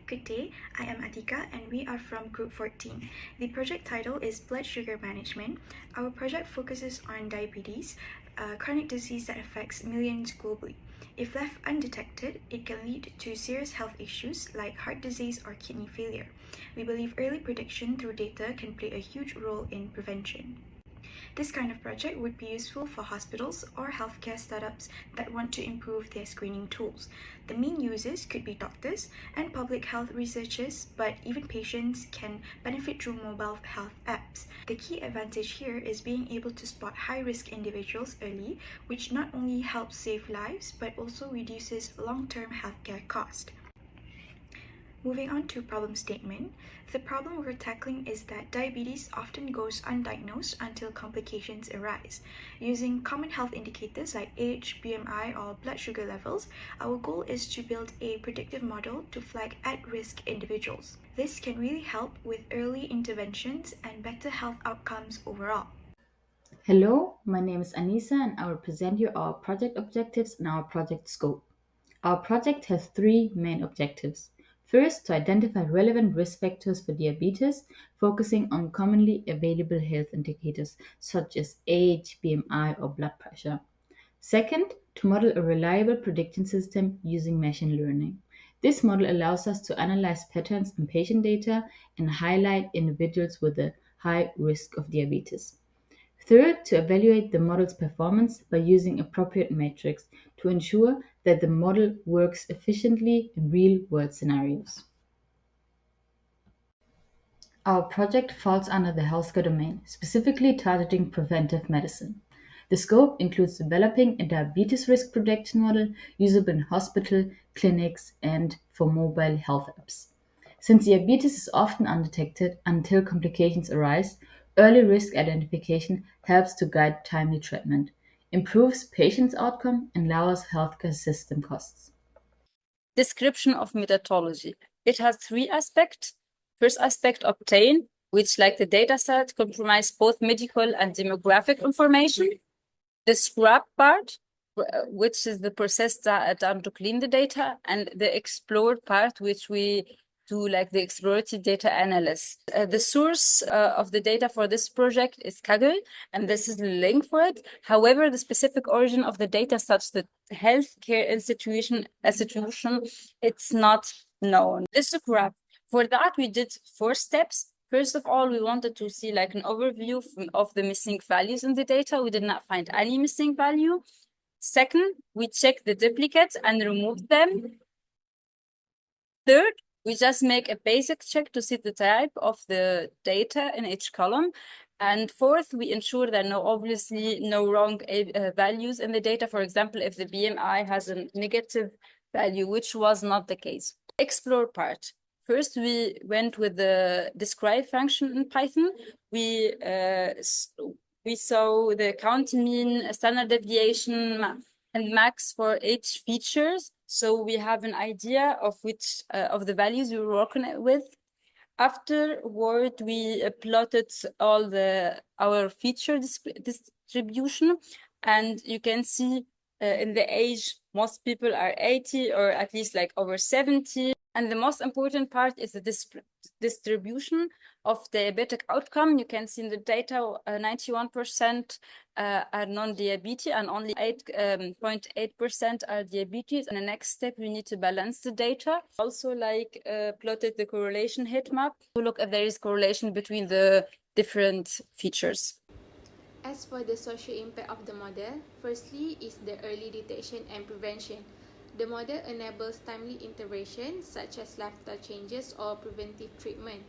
Good day, I am Atika and we are from Group 14. The project title is Blood Sugar Management. Our project focuses on diabetes, a chronic disease that affects millions globally. If left undetected, it can lead to serious health issues like heart disease or kidney failure. We believe early prediction through data can play a huge role in prevention. This kind of project would be useful for hospitals or healthcare startups that want to improve their screening tools. The main users could be doctors and public health researchers, but even patients can benefit through mobile health apps. The key advantage here is being able to spot high-risk individuals early, which not only helps save lives, but also reduces long-term healthcare costs. Moving on to problem statement, the problem we're tackling is that diabetes often goes undiagnosed until complications arise. Using common health indicators like age, BMI, or blood sugar levels, our goal is to build a predictive model to flag at-risk individuals. This can really help with early interventions and better health outcomes overall. Hello, my name is Anisa and I will present you our project objectives and our project scope. Our project has three main objectives. First, to identify relevant risk factors for diabetes, focusing on commonly available health indicators such as age, BMI, or blood pressure. Second, to model a reliable prediction system using machine learning. This model allows us to analyze patterns in patient data and highlight individuals with a high risk of diabetes. Third, to evaluate the model's performance by using appropriate metrics to ensure that the model works efficiently in real-world scenarios. Our project falls under the healthcare domain, specifically targeting preventive medicine. The scope includes developing a diabetes risk prediction model usable in hospital, clinics, and for mobile health apps. Since diabetes is often undetected until complications arise, early risk identification helps to guide timely treatment, improves patients' outcome, and lowers healthcare system costs. Description of methodology. It has three aspects. First aspect, obtain, which like the data set comprise both medical and demographic information. The scrub part, which is the process done to clean the data, and the explore part, which we do like the exploratory data analysis. The source of the data for this project is Kaggle, and this is the link for it. However, the specific origin of the data, such that healthcare institution, it's not known. This graph. For that, we did 4 steps. First of all, we wanted to see like an overview of the missing values in the data. We did not find any missing value. Second, we checked the duplicates and removed them. Third, we just make a basic check to see the type of the data in each column. And fourth, we ensure that obviously no wrong values in the data. For example, if the BMI has a negative value, which was not the case. Explore part. First, we went with the describe function in Python. We saw the count, mean, standard deviation, and max for each features. So we have an idea of which of the values we were working with. Afterward, we plotted all our feature distribution, and you can see in the age, most people are 80 or at least like over 70. And the most important part is the distribution of diabetic outcome. You can see in the data 91% are non-diabetes and only 8.8% are diabetes. And the next step, we need to balance the data. Also plotted the correlation heat map to look if there is correlation between the different features. As for the social impact of the model, firstly is the early detection and prevention. The model enables timely intervention such as lifestyle changes or preventive treatment.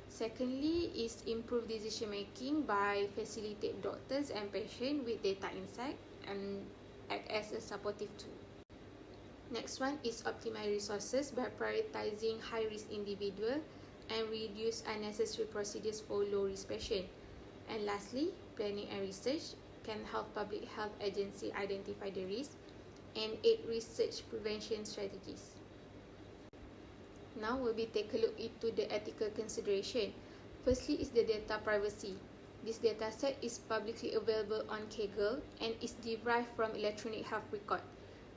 Secondly is improved decision making by facilitate doctors and patients with data insight and act as a supportive tool. Next one is optimize resources by prioritizing high-risk individuals and reduce unnecessary procedures for low-risk patients. And lastly, planning and research can help public health agency identify the risk and aid research prevention strategies. Now we'll take a look into the ethical consideration. Firstly is the data privacy. This data set is publicly available on Kaggle and is derived from electronic health record.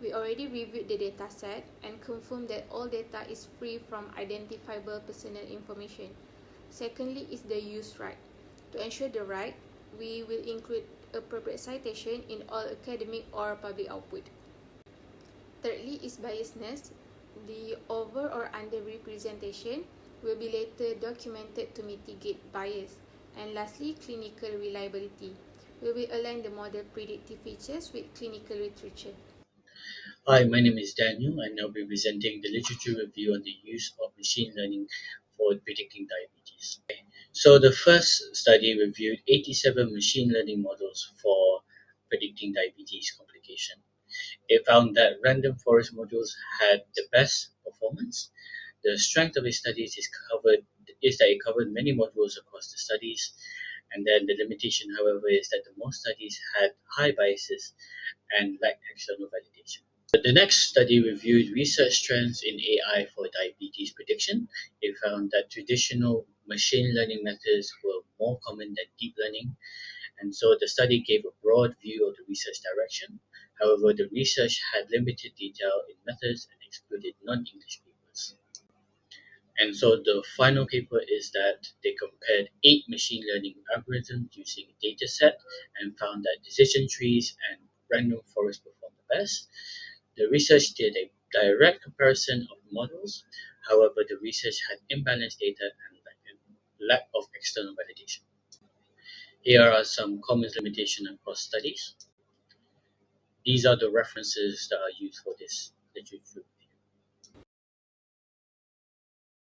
We already reviewed the dataset and confirmed that all data is free from identifiable personal information. Secondly is the use right. To ensure the right, we will include appropriate citation in all academic or public output. Thirdly is biasness. The over or under representation will be later documented to mitigate bias. And lastly, clinical reliability. We will align the model predictive features with clinical literature. Hi, my name is Daniel, and I'll be presenting the literature review on the use of machine learning for predicting diabetes. So the first study reviewed 87 machine learning models for predicting diabetes complication. It found that random forest models had the best performance. The strength of its studies is that it covered many modules across the studies, and then the limitation, however, is that the most studies had high biases and lacked external validation. The next study reviewed research trends in AI for diabetes prediction. It found that traditional machine learning methods were more common than deep learning, and so the study gave a broad view of the research direction. However, the research had limited detail in methods and excluded non-English papers. And so the final paper is that they compared 8 machine learning algorithms using a data set and found that decision trees and random forest performed the best. The research did a direct comparison of models. However, the research had imbalanced data and lack of external validation. Here are some common limitations across studies. These are the references that are used for this literature